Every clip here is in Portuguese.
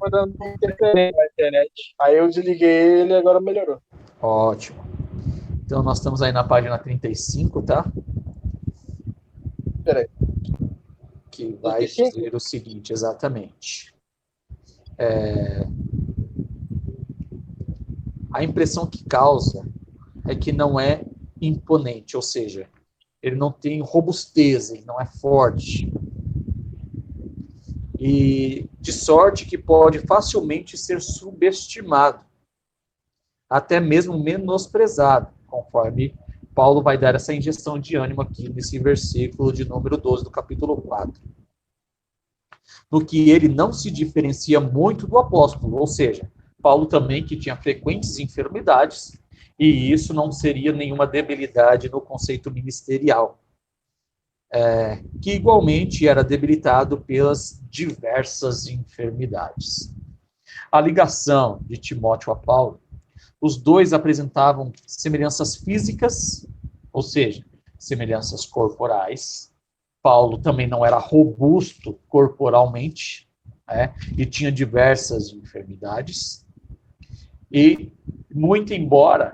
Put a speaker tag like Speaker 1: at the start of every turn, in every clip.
Speaker 1: Tava dando interferência na internet. Aí eu desliguei ele e agora melhorou.
Speaker 2: Ótimo. Então, nós estamos aí na página 35, tá?
Speaker 1: Peraí.
Speaker 2: Que vai
Speaker 1: 35?
Speaker 2: dizer o seguinte, exatamente. A impressão que causa é que não é imponente, ou seja, ele não tem robustez, ele não é forte. E de sorte que pode facilmente ser subestimado, até mesmo menosprezado, conforme Paulo vai dar essa injeção de ânimo aqui nesse versículo de número 12 do capítulo 4. No que ele não se diferencia muito do apóstolo, ou seja, Paulo também que tinha frequentes enfermidades, e isso não seria nenhuma debilidade no conceito ministerial, que igualmente era debilitado pelas diversas enfermidades. A ligação de Timóteo a Paulo, os dois apresentavam semelhanças físicas, ou seja, semelhanças corporais. Paulo também não era robusto corporalmente, e tinha diversas enfermidades. E, muito embora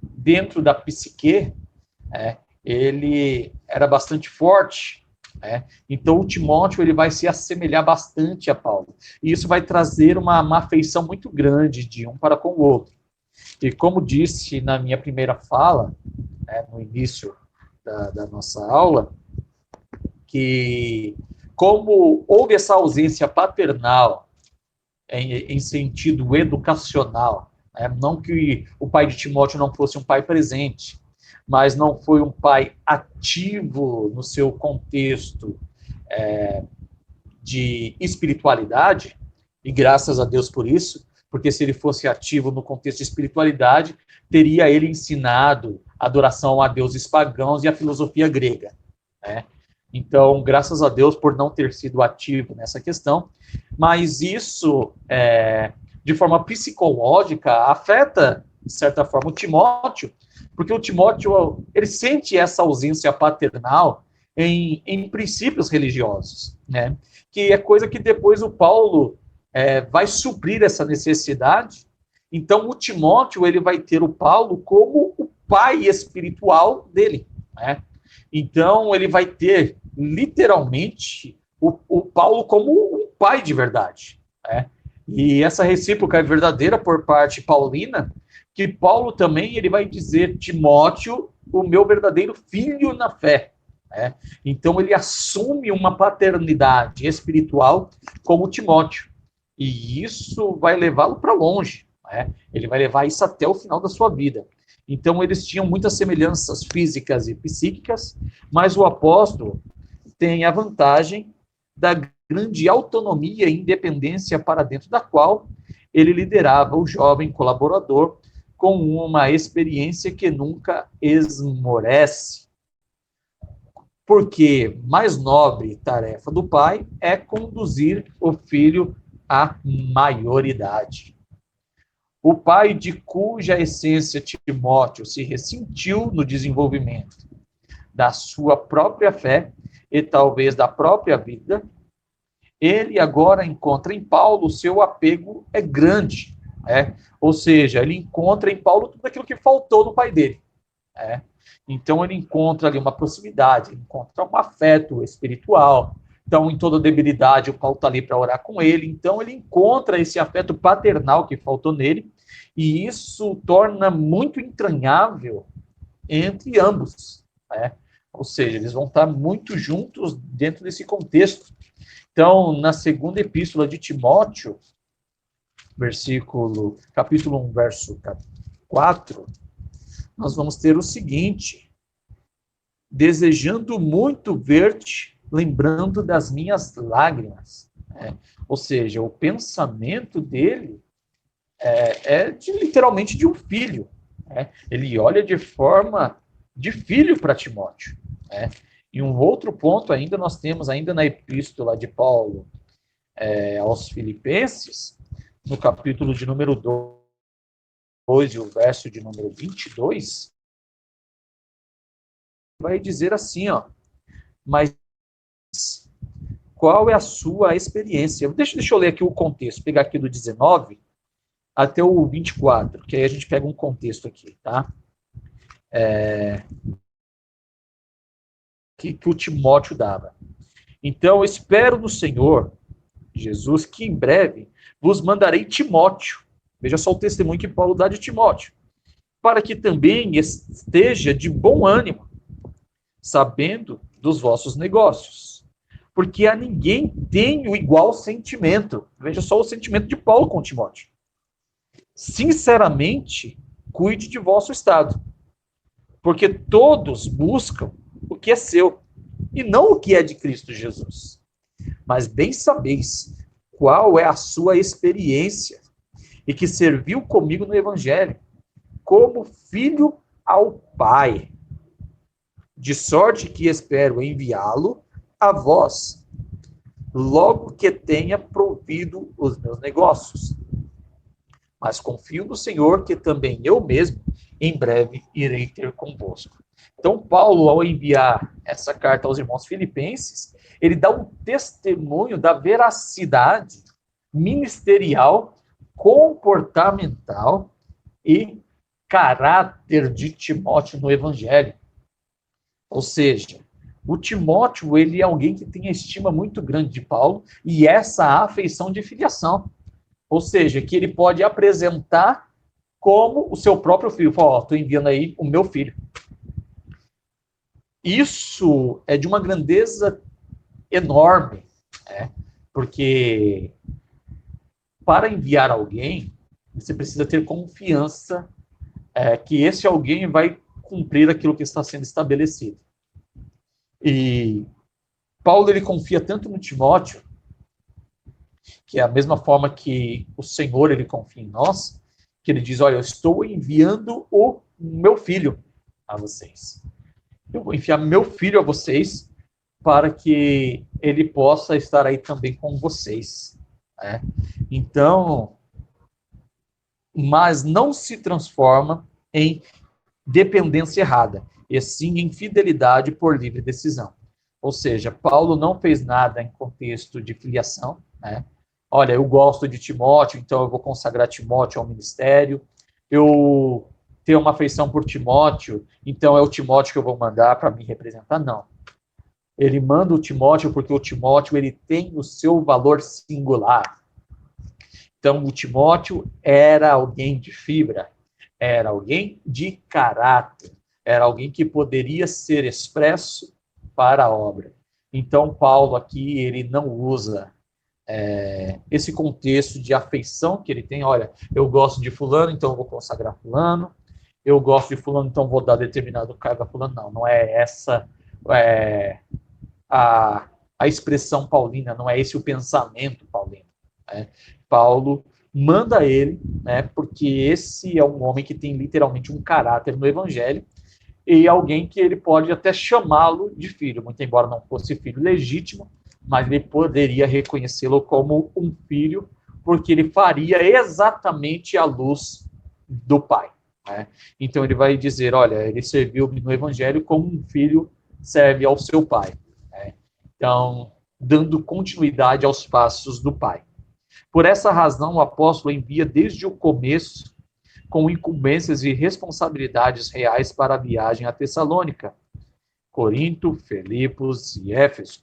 Speaker 2: dentro da psique, ele era bastante forte, então o Timóteo ele vai se assemelhar bastante a Paulo. E isso vai trazer uma afeição muito grande de um para com o outro. E como disse na minha primeira fala, no início da nossa aula, que como houve essa ausência paternal em sentido educacional, não que o pai de Timóteo não fosse um pai presente, mas não foi um pai ativo no seu contexto de espiritualidade, e graças a Deus por isso, porque se ele fosse ativo no contexto de espiritualidade, teria ele ensinado a adoração a deuses pagãos e a filosofia grega, né? Então, graças a Deus por não ter sido ativo nessa questão, mas isso, de forma psicológica, afeta, de certa forma, o Timóteo, porque o Timóteo, ele sente essa ausência paternal em princípios religiosos, né? Que é coisa que depois o Paulo vai suprir essa necessidade. Então, o Timóteo ele vai ter o Paulo como o pai espiritual dele, né? Então, ele vai ter, literalmente, o Paulo como um pai de verdade, né? E essa recíproca é verdadeira por parte paulina, que Paulo também ele vai dizer, Timóteo, o meu verdadeiro filho na fé, né? Então, ele assume uma paternidade espiritual como Timóteo. E isso vai levá-lo para longe, né? Ele vai levar isso até o final da sua vida. Então, eles tinham muitas semelhanças físicas e psíquicas, mas o apóstolo tem a vantagem da grande autonomia e independência para dentro da qual ele liderava o jovem colaborador com uma experiência que nunca esmorece. Porque mais nobre tarefa do pai é conduzir o filho à maioridade. O pai de cuja essência Timóteo se ressentiu no desenvolvimento da sua própria fé e talvez da própria vida, ele agora encontra em Paulo o seu apego é grande, ou seja, ele encontra em Paulo tudo aquilo que faltou no pai dele. Então ele encontra ali uma proximidade, ele encontra um afeto espiritual. Então, em toda debilidade, o Paulo está ali para orar com ele. Então, ele encontra esse afeto paternal que faltou nele, e isso torna muito entranhável entre ambos, né? Ou seja, eles vão estar muito juntos dentro desse contexto. Então, na segunda epístola de Timóteo, capítulo 1, verso 4, nós vamos ter o seguinte: desejando muito ver-te, lembrando das minhas lágrimas. Ou seja, o pensamento dele literalmente de um filho. Ele olha de forma de filho para Timóteo. E um outro ponto ainda nós temos ainda na epístola de Paulo aos Filipenses, no capítulo de número 2 e o verso de número 22, vai dizer assim, ó: mas qual é a sua experiência. Deixa eu ler aqui o contexto, pegar aqui do 19 até o 24, que aí a gente pega um contexto aqui, tá? Que o Timóteo dava. Então, espero no Senhor, Jesus, que em breve vos mandarei Timóteo. Veja só o testemunho que Paulo dá de Timóteo. Para que também esteja de bom ânimo, sabendo dos vossos negócios. Porque a ninguém tenho igual sentimento. Veja só o sentimento de Paulo com Timóteo. Sinceramente, cuide de vosso estado. Porque todos buscam o que é seu, e não o que é de Cristo Jesus. Mas bem sabeis qual é a sua experiência, e que serviu comigo no Evangelho, como filho ao Pai. De sorte que espero enviá-lo a vós, logo que tenha provido os meus negócios. Mas confio no Senhor que também eu mesmo, em breve, irei ter convosco. Então, Paulo, ao enviar essa carta aos irmãos filipenses, ele dá um testemunho da veracidade ministerial, comportamental e caráter de Timóteo no Evangelho. Ou seja, o Timóteo, ele é alguém que tem a estima muito grande de Paulo e essa afeição de filiação. Ou seja, que ele pode apresentar como o seu próprio filho. Fala, estou enviando aí o meu filho. Isso é de uma grandeza enorme, né? Porque para enviar alguém, você precisa ter confiança que esse alguém vai cumprir aquilo que está sendo estabelecido. E Paulo, ele confia tanto no Timóteo, que é a mesma forma que o Senhor, ele confia em nós, que ele diz, olha, eu estou enviando o meu filho a vocês. Eu vou enviar meu filho a vocês para que ele possa estar aí também com vocês. Né? Então, mas não se transforma em dependência errada, e sim em fidelidade por livre decisão. Ou seja, Paulo não fez nada em contexto de filiação, né? Olha, eu gosto de Timóteo, então eu vou consagrar Timóteo ao ministério. Eu tenho uma afeição por Timóteo, então é o Timóteo que eu vou mandar para me representar. Não. Ele manda o Timóteo porque o Timóteo, ele tem o seu valor singular. Então, o Timóteo era alguém de fibra, era alguém de caráter, era alguém que poderia ser expresso para a obra. Então, Paulo aqui, ele não usa esse contexto de afeição que ele tem. Olha, eu gosto de fulano, então eu vou consagrar fulano. Eu gosto de fulano, então vou dar determinado cargo a fulano. Não, não é essa a expressão paulina, não é esse o pensamento paulino. Né? Paulo manda ele, né, porque esse é um homem que tem literalmente um caráter no evangelho, e alguém que ele pode até chamá-lo de filho, muito embora não fosse filho legítimo, mas ele poderia reconhecê-lo como um filho, porque ele faria exatamente a luz do pai. Né? Então ele vai dizer, olha, ele serviu no evangelho como um filho serve ao seu pai. Né? Então, dando continuidade aos passos do pai. Por essa razão, o apóstolo envia desde o começo com incumbências e responsabilidades reais para a viagem a Tessalônica, Corinto, Filipos e Éfeso.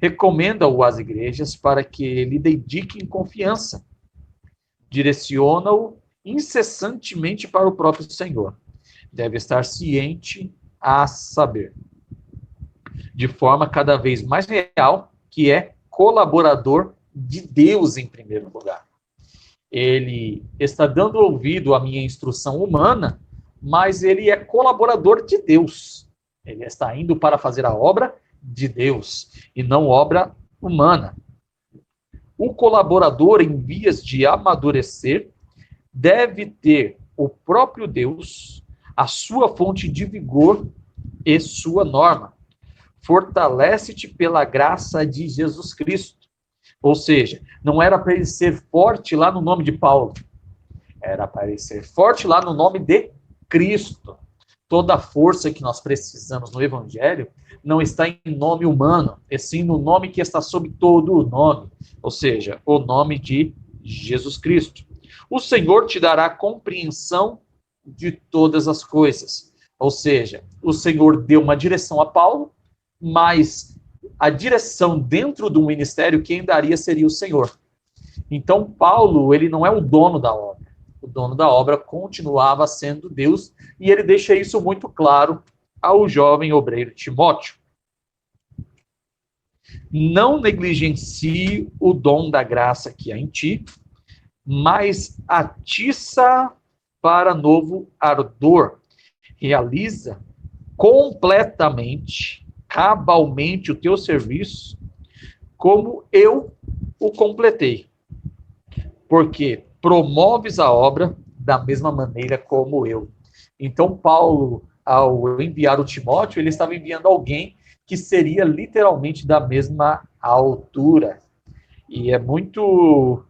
Speaker 2: Recomenda-o às igrejas para que lhe dediquem confiança. Direciona-o incessantemente para o próprio Senhor. Deve estar ciente a saber, de forma cada vez mais real, que é colaborador de Deus em primeiro lugar. Ele está dando ouvido à minha instrução humana, mas ele é colaborador de Deus. Ele está indo para fazer a obra de Deus e não obra humana. O colaborador em vias de amadurecer deve ter o próprio Deus, a sua fonte de vigor e sua norma. Fortalece-te pela graça de Jesus Cristo. Ou seja, não era para ele ser forte lá no nome de Paulo, era para ele ser forte lá no nome de Cristo. toda a força que nós precisamos no Evangelho não está em nome humano, e sim no nome que está sobre todo o nome, ou seja, o nome de Jesus Cristo. O Senhor te dará compreensão de todas as coisas. Ou seja, o Senhor deu uma direção a Paulo, mas a direção dentro do ministério, quem daria seria o Senhor. Então, Paulo, ele não é o dono da obra. O dono da obra continuava sendo Deus, e ele deixa isso muito claro ao jovem obreiro Timóteo. Não negligencie o dom da graça que há em ti, mas atiça para novo ardor. Realiza completamente, cabalmente o teu serviço, como eu o completei. Porque promoves a obra da mesma maneira como eu. Então, Paulo, ao enviar o Timóteo, ele estava enviando alguém que seria literalmente da mesma altura. E é muito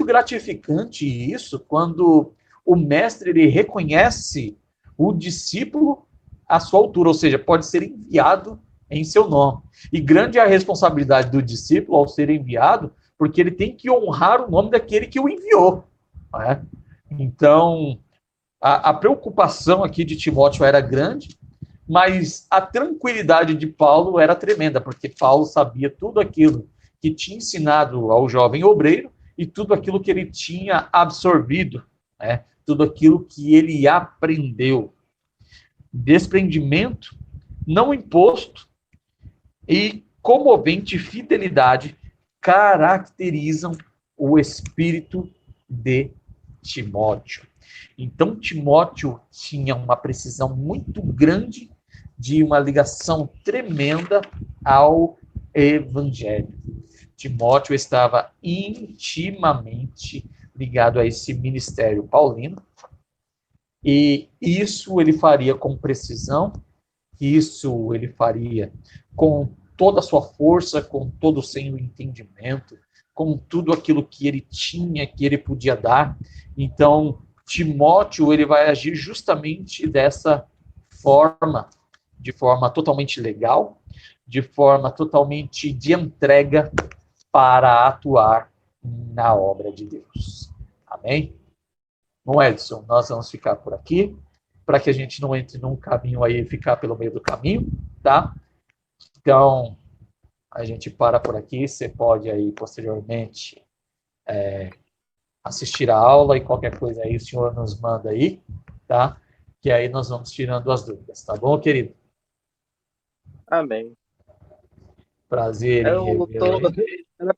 Speaker 2: gratificante isso quando o mestre ele reconhece o discípulo à sua altura, ou seja, pode ser enviado em seu nome. E grande é a responsabilidade do discípulo ao ser enviado, porque ele tem que honrar o nome daquele que o enviou. Não é? Então, a preocupação aqui de Timóteo era grande, mas a tranquilidade de Paulo era tremenda, porque Paulo sabia tudo aquilo que tinha ensinado ao jovem obreiro e tudo aquilo que ele tinha absorvido, né? Tudo aquilo que ele aprendeu. Desprendimento, não imposto e comovente fidelidade caracterizam o espírito de Timóteo. Então, Timóteo tinha uma precisão muito grande de uma ligação tremenda ao Evangelho. Timóteo estava intimamente ligado a esse ministério paulino, e isso ele faria com precisão, isso ele faria com toda a sua força, com todo o seu entendimento, com tudo aquilo que ele tinha, que ele podia dar. Então, Timóteo, ele vai agir justamente dessa forma, de forma totalmente legal, de forma totalmente de entrega para atuar na obra de Deus. Amém? Bom, Edson, nós vamos ficar por aqui, para que a gente não entre num caminho aí e ficar pelo meio do caminho, tá? Então, a gente para por aqui, você pode aí posteriormente assistir a aula e qualquer coisa aí o senhor nos manda aí, tá? Que aí nós vamos tirando as dúvidas, tá bom, querido?
Speaker 3: Amém.
Speaker 2: Prazer em
Speaker 3: Eu
Speaker 2: revê-lo
Speaker 3: tô.
Speaker 2: aí.
Speaker 3: Era pra